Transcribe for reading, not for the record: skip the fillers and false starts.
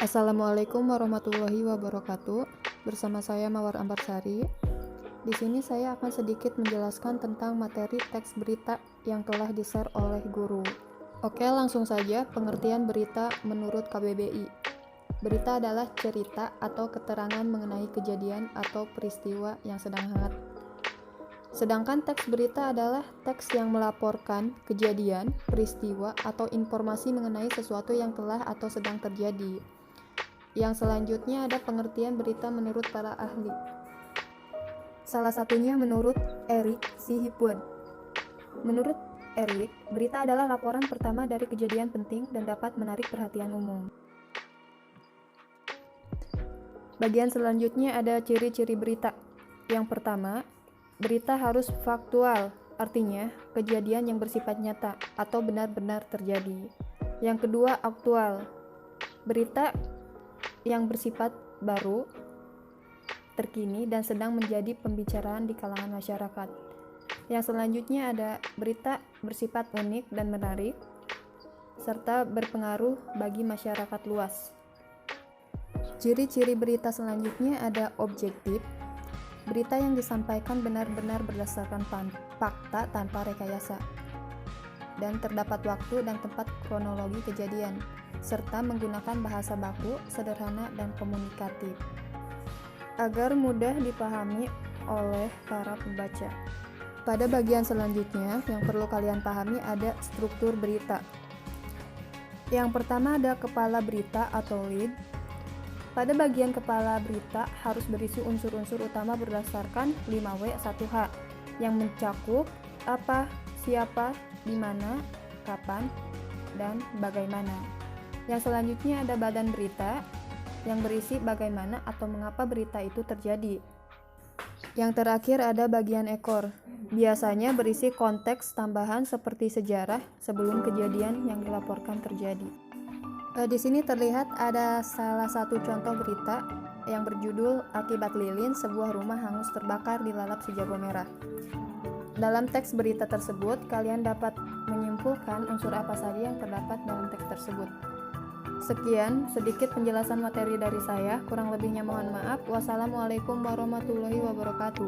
Assalamualaikum warahmatullahi wabarakatuh. Bersama saya Mawar Ambarsari. Di sini saya akan sedikit menjelaskan tentang materi teks berita yang telah di-share oleh guru. Oke, langsung saja pengertian berita menurut KBBI. Berita adalah cerita atau keterangan mengenai kejadian atau peristiwa yang sedang hangat. Sedangkan teks berita adalah teks yang melaporkan kejadian, peristiwa, atau informasi mengenai sesuatu yang telah atau sedang terjadi. Yang selanjutnya ada pengertian berita menurut para ahli. Salah satunya menurut Eric C. Hipwood. Menurut Eric, berita adalah laporan pertama dari kejadian penting dan dapat menarik perhatian umum. Bagian selanjutnya ada ciri-ciri berita. Yang pertama, berita harus faktual, artinya kejadian yang bersifat nyata atau benar-benar terjadi. Yang kedua, aktual. Berita yang bersifat baru, terkini, dan sedang menjadi pembicaraan di kalangan masyarakat. Yang selanjutnya ada berita bersifat unik dan menarik, serta berpengaruh bagi masyarakat luas. Ciri-ciri berita selanjutnya ada objektif. Berita yang disampaikan benar-benar berdasarkan fakta tanpa rekayasa, dan terdapat waktu dan tempat kronologi kejadian, serta menggunakan bahasa baku, sederhana, dan komunikatif agar mudah dipahami oleh para pembaca. Pada bagian selanjutnya yang perlu kalian pahami ada struktur berita. Yang pertama ada kepala berita atau lead. Pada bagian kepala berita harus berisi unsur-unsur utama berdasarkan 5W 1H yang mencakup apa, siapa, di mana, kapan, dan bagaimana. Yang selanjutnya ada badan berita yang berisi bagaimana atau mengapa berita itu terjadi. Yang terakhir ada bagian ekor. Biasanya berisi konteks tambahan seperti sejarah sebelum kejadian yang dilaporkan terjadi. Di sini terlihat ada salah satu contoh berita yang berjudul Akibat Lilin, sebuah rumah hangus terbakar dilalap si jago merah. Dalam teks berita tersebut, kalian dapat menyimpulkan unsur apa saja yang terdapat dalam teks tersebut. Sekian sedikit penjelasan materi dari saya, kurang lebihnya mohon maaf. Wassalamualaikum warahmatullahi wabarakatuh.